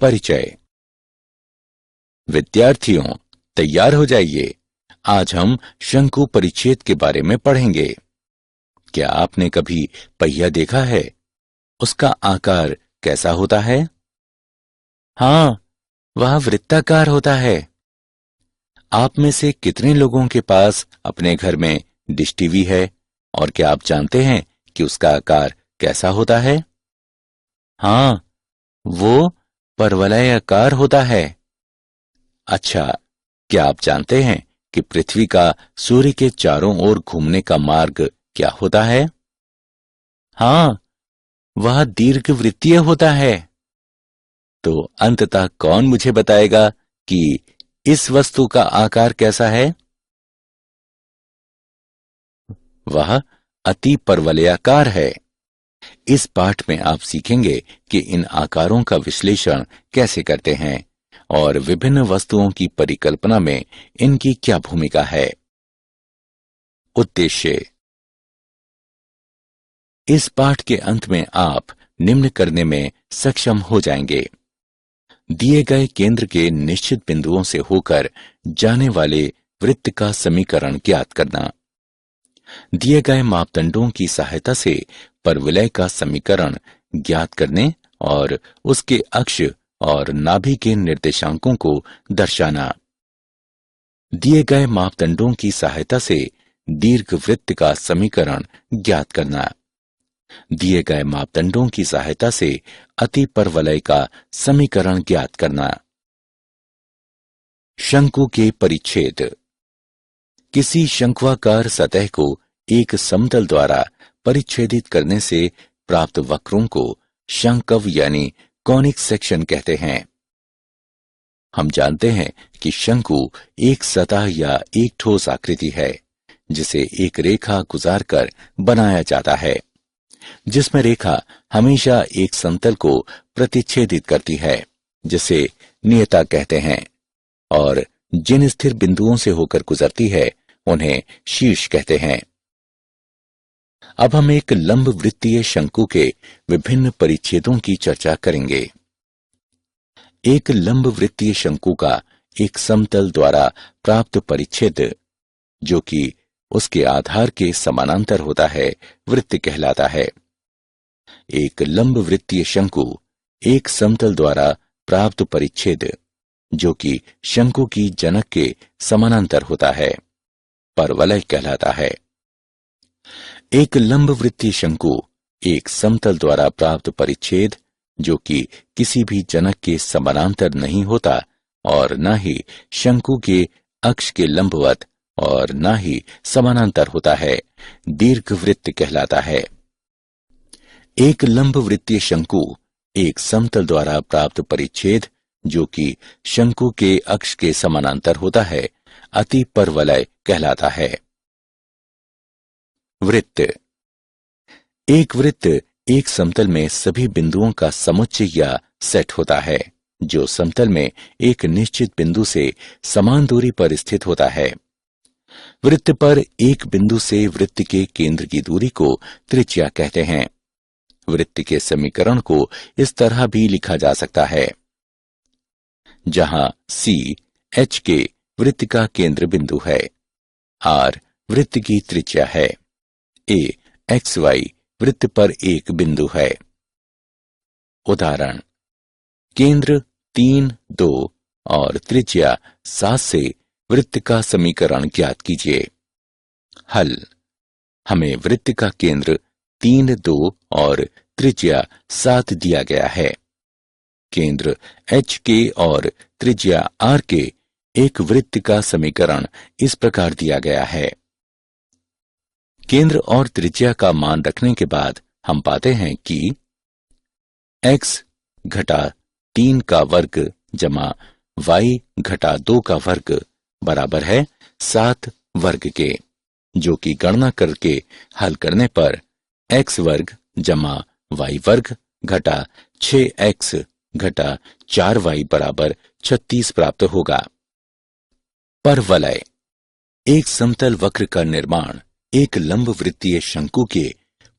परिचय। विद्यार्थियों, तैयार हो जाइए। आज हम शंकु परिच्छेद के बारे में पढ़ेंगे। क्या आपने कभी पहिया देखा है? उसका आकार कैसा होता है? हाँ, वह वृत्ताकार होता है। आप में से कितने लोगों के पास अपने घर में डिश टीवी है और क्या आप जानते हैं कि उसका आकार कैसा होता है? हाँ, वो परवलयाकार होता है। अच्छा, क्या आप जानते हैं कि पृथ्वी का सूर्य के चारों ओर घूमने का मार्ग क्या होता है? हाँ, वह दीर्घवृत्तीय होता है। तो अंततः कौन मुझे बताएगा कि इस वस्तु का आकार कैसा है? वह अति परवलयाकार है। इस पाठ में आप सीखेंगे कि इन आकारों का विश्लेषण कैसे करते हैं और विभिन्न वस्तुओं की परिकल्पना में इनकी क्या भूमिका है। उद्देश्य। इस पाठ के अंत में आप निम्न करने में सक्षम हो जाएंगे। दिए गए केंद्र के निश्चित बिंदुओं से होकर जाने वाले वृत्त का समीकरण ज्ञात करना। दिए गए मापदंडों की सहायता से परवलय का समीकरण ज्ञात करने और उसके अक्ष और नाभि के निर्देशांकों को दर्शाना। दिए गए मापदंडों की सहायता से दीर्घवृत्त का समीकरण ज्ञात करना। दिए गए मापदंडों की सहायता से अति परवलय का समीकरण ज्ञात करना। शंकु के परिच्छेद। किसी शंक्वाकार सतह को एक समतल द्वारा परिच्छेदित करने से प्राप्त वक्रों को शंकव यानी कॉनिक सेक्शन कहते हैं। हम जानते हैं कि शंकु एक सतह या एक ठोस आकृति है जिसे एक रेखा गुजारकर बनाया जाता है, जिसमें रेखा हमेशा एक समतल को प्रतिच्छेदित करती है, जिसे नियता कहते हैं, और जिन स्थिर बिंदुओं से होकर गुजरती है उन्हें शीर्ष कहते हैं। अब हम एक लंब वृत्तीय शंकु के विभिन्न परिच्छेदों की चर्चा करेंगे। एक लंब वृत्तीय शंकु का एक समतल द्वारा प्राप्त परिच्छेद, जो कि उसके आधार के समानांतर होता है, वृत्त कहलाता है। एक लंब वृत्तीय शंकु एक समतल द्वारा प्राप्त परिच्छेद, जो कि शंकु की जनक के समानांतर होता है, परवलय कहलाता है। एक लंब वृत्तीय शंकु एक समतल द्वारा प्राप्त परिच्छेद, जो कि किसी भी जनक के समानांतर नहीं होता और न ही शंकु के अक्ष के लंबवत और न ही समानांतर होता है, दीर्घवृत्त कहलाता है। एक लंब वृत्तीय शंकु एक समतल द्वारा प्राप्त परिच्छेद, जो कि शंकु के अक्ष के समानांतर होता है, अति परवलय कहलाता है। वृत्त। एक वृत्त एक समतल में सभी बिंदुओं का समुच्चय या सेट होता है, जो समतल में एक निश्चित बिंदु से समान दूरी पर स्थित होता है। वृत्त पर एक बिंदु से वृत्त के केंद्र की दूरी को त्रिज्या कहते हैं। वृत्त के समीकरण को इस तरह भी लिखा जा सकता है, जहां C H के वृत्त का केंद्र बिंदु है, R वृत्त की त्रिज्या है, A X Y वृत्त पर एक बिंदु है। उदाहरण: केंद्र 3, 2 और त्रिज्या 7 से वृत्त का समीकरण ज्ञात कीजिए। हल: हमें वृत्त का केंद्र 3, 2 और त्रिज्या 7 दिया गया है। केंद्र H के और त्रिज्या R के एक वृत्त का समीकरण इस प्रकार दिया गया है। केंद्र और त्रिज्या का मान रखने के बाद हम पाते हैं कि x घटा 3 का वर्ग जमा y घटा 2 का वर्ग बराबर है 7 वर्ग के, जो कि गणना करके हल करने पर x वर्ग जमा y वर्ग घटा 6x घटा 4y बराबर 36 प्राप्त होगा। परवलय। एक समतल वक्र का निर्माण एक लंब वृत्तीय शंकु के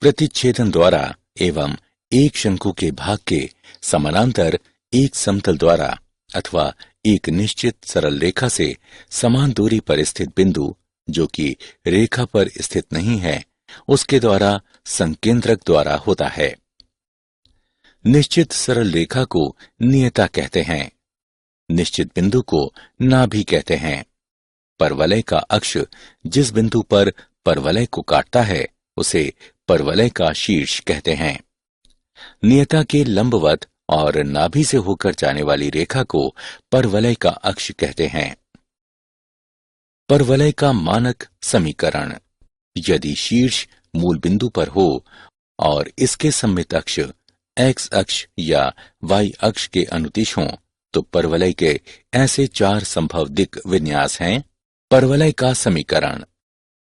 प्रतिच्छेदन द्वारा एवं एक शंकु के भाग के समानांतर एक समतल द्वारा अथवा एक निश्चित सरल रेखा से समान दूरी पर स्थित बिंदु जो कि रेखा पर स्थित नहीं है उसके द्वारा संकेंद्रक द्वारा होता है। निश्चित सरल रेखा को नियता कहते हैं। निश्चित बिंदु को नाभि कहते हैं। परवलय का अक्ष जिस बिंदु पर परवलय को काटता है उसे परवलय का शीर्ष कहते हैं। नियता के लंबवत और नाभि से होकर जाने वाली रेखा को परवलय का अक्ष कहते हैं। परवलय का मानक समीकरण। यदि शीर्ष मूल बिंदु पर हो और इसके सममित अक्ष एक्स अक्ष या वाई अक्ष के अनुदिश हों तो परवलय के ऐसे 4 संभव दिक् विन्यास हैं। परवलय का समीकरण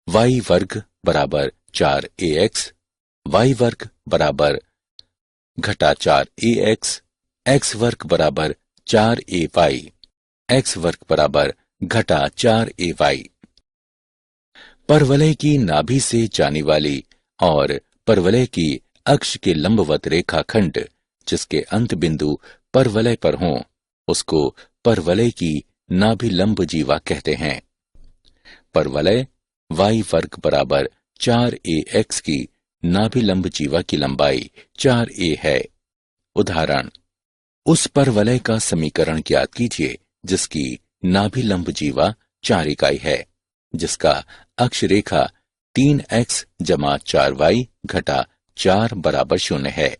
y वर्ग बराबर 4ax, y वर्ग बराबर घटा 4ax, x वर्ग बराबर 4ay, x वर्ग बराबर घटा 4ay। परवलय की नाभि से जाने वाली और परवलय की अक्ष के लंबवत रेखाखंड जिसके अंत बिंदु परवलय पर हों उसको परवलय की नाभि लंब जीवा कहते हैं। परवलय y वर्ग बराबर 4ax की नाभि लंब जीवा की लंबाई 4a है। उदाहरण, उस परवलय का समीकरण ज्ञात कीजिए जिसकी नाभि लंब जीवा 4 इकाई है, जिसका अक्ष रेखा 3x जमा 4y घटा 4 बराबर 0 है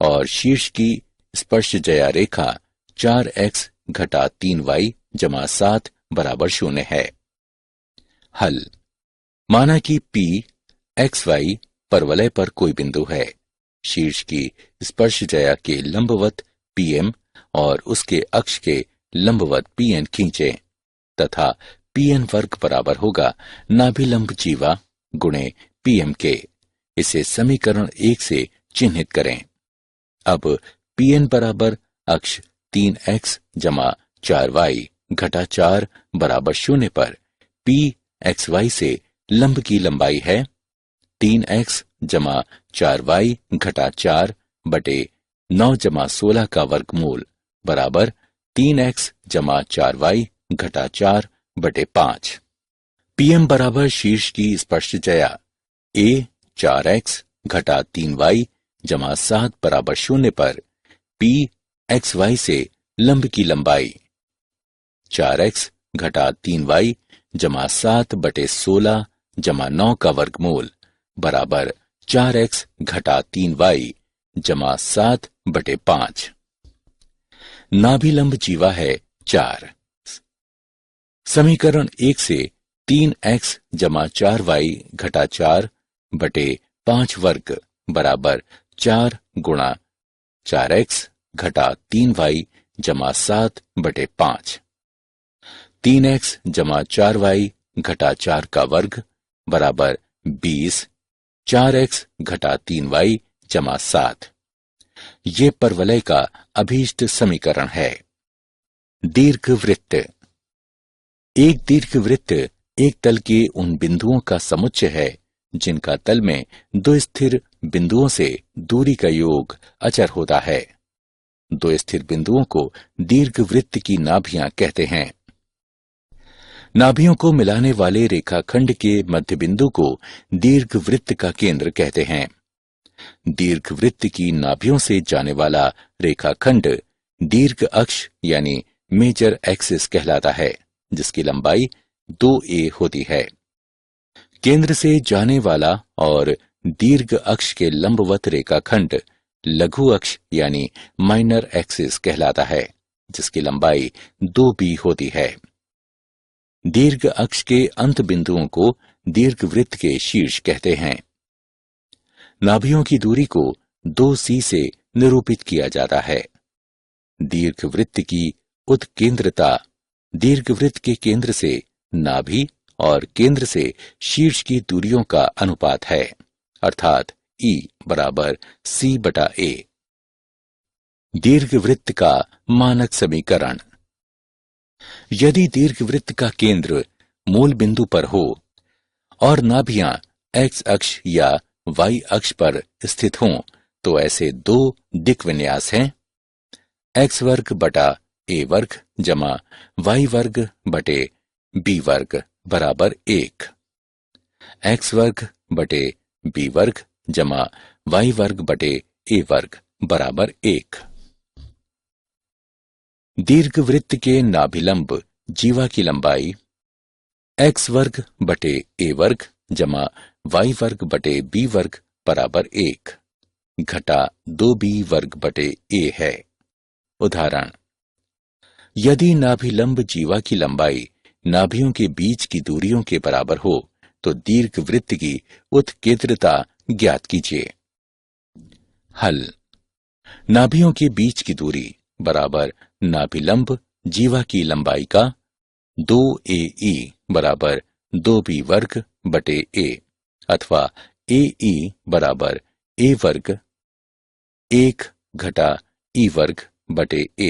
और शीर्ष की स्पर्शजया रेखा 4x घटा 3y जमा 7 बराबर 0 है। हल। माना कि P XY परवलय पर कोई बिंदु है। शीर्ष की स्पर्शजया के लंबवत PM और उसके अक्ष के लंबवत PN खींचें तथा PN वर्ग बराबर होगा नाभिलंब जीवा गुणे PM के। इसे समीकरण 1 से चिन्हित करें। अब PN बराबर अक्ष 3x जमा 4y घटा 4 बराबर 0 पर P XY से लंब की लंबाई है 3x जमा 4y घटा 4 बटे 9 जमा 16 का वर्गमूल बराबर 3x जमा 4y घटा 4 बटे 5। PM बराबर शीर्ष की स्पर्शजया A 4x घटा 3y जमा 7 बराबर 0 पर P XY से लंब की लंबाई 4x घटा 3y जमा 7 बटे 16 जमा 9 का वर्गमूल बराबर 4x घटा 3y जमा 7 बटे 5। नाभिलंब जीवा है 4। समीकरण 1 से 3x जमा 4y घटा 4 बटे 5 वर्ग बराबर 4 गुणा 4x घटा 3y जमा 7 बटे 5। 3x जमा 4y घटा 4 का वर्ग बराबर 20, 4x घटा 3y जमा 7। ये परवलय का अभीष्ट समीकरण है। दीर्घवृत्त। एक दीर्घवृत्त एक तल के उन बिंदुओं का समुच्चय है जिनका तल में दो स्थिर बिंदुओं से दूरी का योग अचर होता है। दो स्थिर बिंदुओं को दीर्घवृत्त की नाभियां कहते हैं। नाभियों को मिलाने वाले रेखाखंड के मध्य बिंदु को दीर्घवृत्त का केंद्र कहते हैं। दीर्घवृत्त की नाभियों से जाने वाला रेखाखंड दीर्घ अक्ष यानी मेजर एक्सिस कहलाता है, जिसकी लंबाई 2a होती है। केंद्र से जाने वाला और दीर्घ अक्ष के लंबवत रेखाखंड लघु अक्ष यानी माइनर एक्सिस कहलाता है, जिसकी लंबाई 2b होती है। दीर्घ अक्ष के अंत बिंदुओं को दीर्घवृत्त के शीर्ष कहते हैं। नाभियों की दूरी को 2c से निरूपित किया जाता है। दीर्घवृत्त की उत्केंद्रता दीर्घवृत्त के केंद्र से नाभि और केंद्र से शीर्ष की दूरियों का अनुपात है, अर्थात E बराबर C बटा A। दीर्घवृत्त का मानक समीकरण। यदि दीर्घवृत्त का केंद्र मूल बिंदु पर हो और नाभियां x अक्ष या y अक्ष पर स्थित हों तो ऐसे दो दिक् विन्यास हैं। एक्स वर्ग बटा ए वर्ग जमा वाई वर्ग बटे बी वर्ग बराबर 1। एक्स वर्ग बटे बी वर्ग जमा वाई वर्ग बटे ए वर्ग बराबर 1। दीर्घवृत्त के नाभिलंब जीवा की लंबाई एक्स वर्ग बटे ए वर्ग जमा वाई वर्ग बटे बी वर्ग बराबर 1 घटा 2b वर्ग बटे ए है। उदाहरण, यदि नाभिलंब जीवा की लंबाई नाभियों के बीच की दूरियों के बराबर हो तो दीर्घवृत्त की उत्केंद्रता ज्ञात कीजिए। हल, नाभियों के बीच की दूरी बराबर नाभिलंब जीवा की लंबाई का 2ae बराबर 2b वर्ग बटे ए अथवा ae बराबर ए वर्ग 1 घटा ई वर्ग बटे ए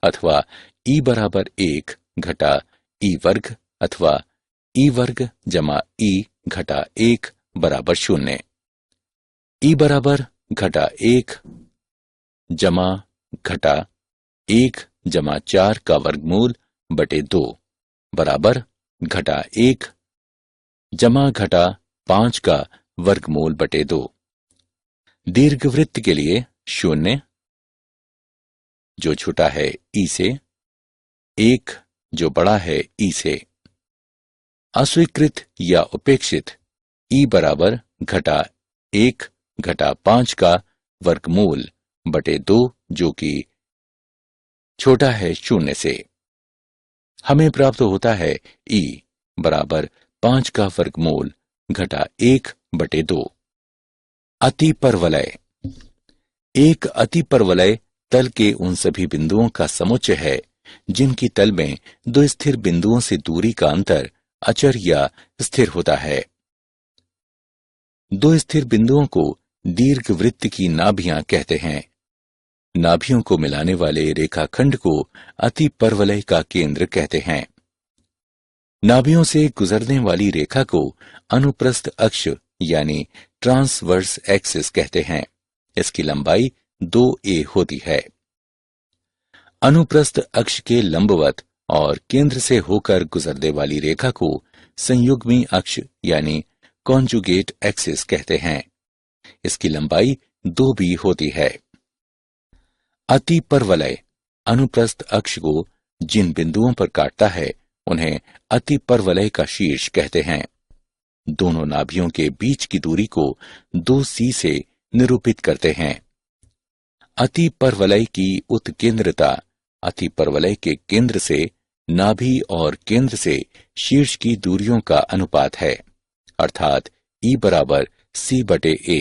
अथवा ई बराबर 1 घटा ई वर्ग अथवा ई वर्ग जमा ई घटा 1 बराबर 0। ई बराबर घटा 1 जमा घटा 1 जमा 4 का वर्गमूल बटे 2 बराबर घटा 1 जमा घटा 5 का वर्गमूल बटे 2। दीर्घवृत्त के लिए 0 जो छोटा है ई से, 1 जो बड़ा है ई से। अस्वीकृत या उपेक्षित ई बराबर घटा 1 घटा 5 का वर्गमूल बटे 2 जो कि छोटा है 0 से। हमें प्राप्त होता है ई बराबर 5 का वर्गमूल घटा 1 बटे 2। अतिपरवलय, एक अतिपरवलय तल के उन सभी बिंदुओं का समुच्चय है जिनकी तल में दो स्थिर बिंदुओं से दूरी का अंतर अचर या स्थिर होता है। दो स्थिर बिंदुओं को दीर्घवृत्त की नाभियां कहते हैं। नाभियों को मिलाने वाले रेखाखंड को अतिपरवलय का केंद्र कहते हैं। नाभियों से गुजरने वाली रेखा को अनुप्रस्थ अक्ष यानी ट्रांसवर्स एक्सिस कहते हैं। इसकी लंबाई 2a होती है। अनुप्रस्थ अक्ष के लंबवत और केंद्र से होकर गुजरने वाली रेखा को संयुग्मी अक्ष यानी कॉन्जुगेट एक्सिस कहते हैं। इसकी लंबाई 2b होती है। अतिपरवलय अनुप्रस्थ अक्ष को जिन बिंदुओं पर काटता है उन्हें अतिपरवलय का शीर्ष कहते हैं। दोनों नाभियों के बीच की दूरी को 2c से निरूपित करते हैं। अतिपरवलय की उत्केंद्रता अतिपरवलय के केंद्र से नाभि और केंद्र से शीर्ष की दूरियों का अनुपात है, अर्थात E बराबर C बटे A,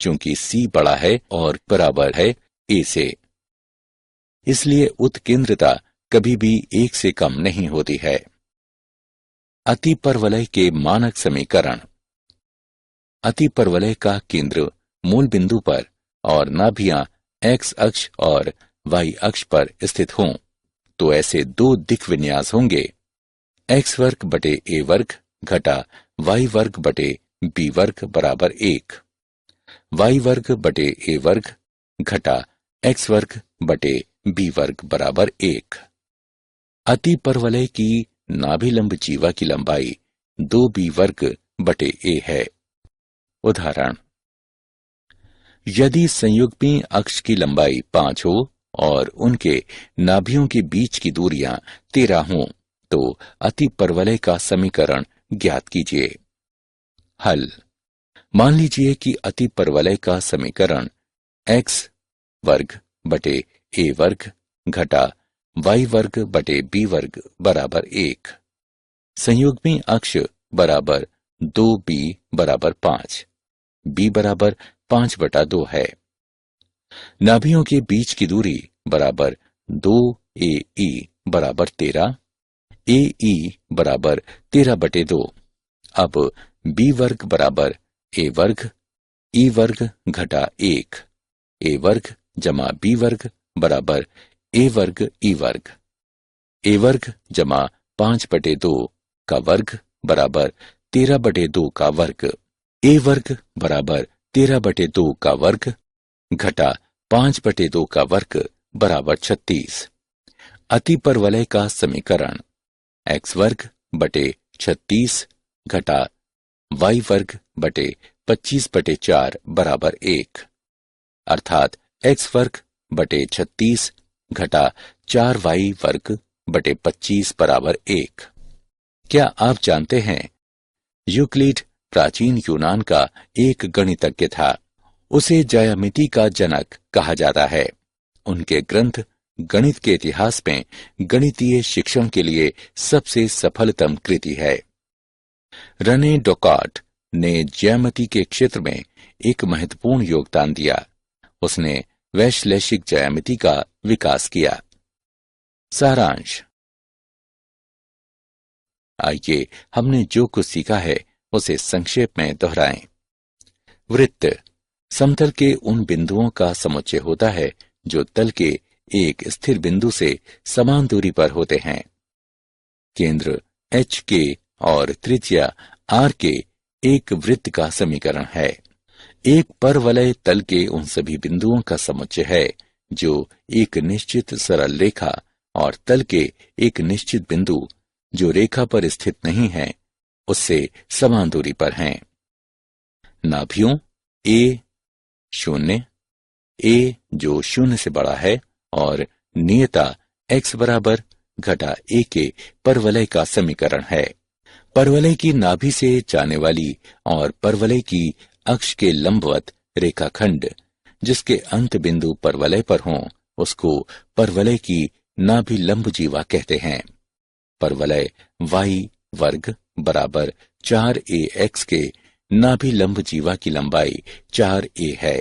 चूंकि C बड़ा है और बराबर है A से, इसलिए उत्केंद्रता कभी भी 1 से कम नहीं होती है। अतिपरवलय के मानक समीकरण। अतिपरवलय का केंद्र मूल बिंदु पर और नाभियां X अक्ष और Y अक्ष पर स्थित हों तो ऐसे दो दिक् विन्यास होंगे, x वर्ग बटे a वर्ग घटा y वर्ग बटे b वर्ग बराबर 1, y वर्ग बटे a वर्ग घटा x वर्ग बटे b वर्ग बराबर 1। अतिपरवलय की नाभिलंब जीवा की लंबाई 2b वर्ग बटे a है। उदाहरण, यदि संयुग्मी अक्ष की लंबाई 5 हो और उनके नाभियों के बीच की दूरियां 13 हों तो अतिपरवलय का समीकरण ज्ञात कीजिए। हल, मान लीजिए कि अतिपरवलय का समीकरण x वर्ग बटे a वर्ग घटा y वर्ग बटे b वर्ग बराबर 1, संयुग्मी अक्ष बराबर 2b बराबर 5, b बराबर 5 बटा 2 है। नाभियों के बीच की दूरी बराबर 2ae बराबर 13, ae बराबर 13 बटे 2। अब b वर्ग बराबर a वर्ग e वर्ग घटा 1, a वर्ग जमा b वर्ग बराबर a वर्ग e वर्ग, a वर्ग जमा 5 बटे 2 का वर्ग बराबर 13 बटे 2 का वर्ग, a वर्ग बराबर 13 बटे 2 का वर्ग घटा 5 बटे 2 का वर्ग बराबर 36। अति परवलय का समीकरण x वर्ग बटे 36 घटा y वर्ग बटे 25/4 बराबर 1, अर्थात x वर्ग बटे 36 घटा 4y वर्ग बटे 25 बराबर 1। क्या आप जानते हैं, यूक्लिड प्राचीन यूनान का एक गणितज्ञ था। उसे ज्यामिति का जनक कहा जाता है। उनके ग्रंथ गणित के इतिहास में गणितीय शिक्षण के लिए सबसे सफलतम कृति है। रने डेकार्ट ने ज्यामिति के क्षेत्र में एक महत्वपूर्ण योगदान दिया। उसने वैश्लेषिक ज्यामिति का विकास किया। सारांश। आइए हमने जो कुछ सीखा है उसे संक्षेप में दोहराएं। वृत्त समतल के उन बिंदुओं का समुच्चय होता है जो तल के एक स्थिर बिंदु से समान दूरी पर होते हैं। केंद्र एच के और त्रिज्या आर के एक वृत्त का समीकरण है। एक परवलय तल के उन सभी बिंदुओं का समुच्चय है जो एक निश्चित सरल रेखा और तल के एक निश्चित बिंदु जो रेखा पर स्थित नहीं है उससे समान दूरी पर हैं। नाभियों ए 0, ए जो 0 से बड़ा है और नियता x बराबर घटा a के परवलय का समीकरण है। परवलय की नाभि से जाने वाली और परवलय की अक्ष के लंबवत रेखाखंड जिसके अंत बिंदु परवलय पर हों उसको परवलय की नाभि लंब जीवा कहते हैं। परवलय y वर्ग बराबर 4ax के नाभि लंब जीवा की लंबाई 4a है।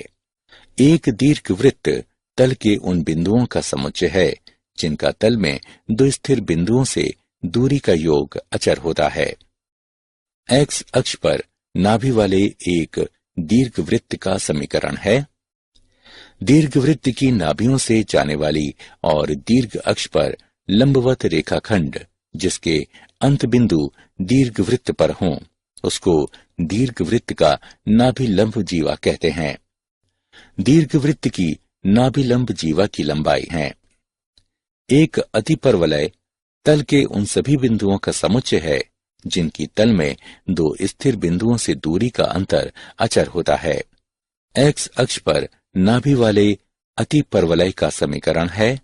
एक दीर्घवृत्त तल के उन बिंदुओं का समुच्चय है जिनका तल में दो स्थिर बिंदुओं से दूरी का योग अचर होता है। x अक्ष पर नाभि वाले एक दीर्घवृत्त का समीकरण है। दीर्घवृत्त की नाभियों से जाने वाली और दीर्घ अक्ष पर लंबवत रेखाखंड जिसके अंत बिंदु दीर्घवृत्त पर हों उसको दीर्घवृत्त का नाभि लंब जीवा कहते हैं। दीर्घवृत्त की नाभि लंब जीवा की लंबाई है। एक अतिपरवलय तल के उन सभी बिंदुओं का समुच्चय है जिनकी तल में दो स्थिर बिंदुओं से दूरी का अंतर अचर होता है। x अक्ष पर नाभि वाले अतिपरवलय का समीकरण है।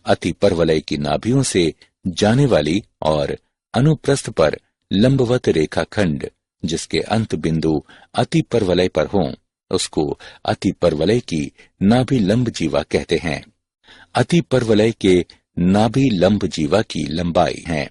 अतिपरवलय की नाभियों से जाने वाली और अनुप्रस्थ पर लंबवत रेखाखंड जिसके अंत बिंदु अतिपरवलय पर हों उसको अतिपरवलय की नाभि लंब जीवा कहते हैं। अतिपरवलय के नाभि लंब जीवा की लंबाई है।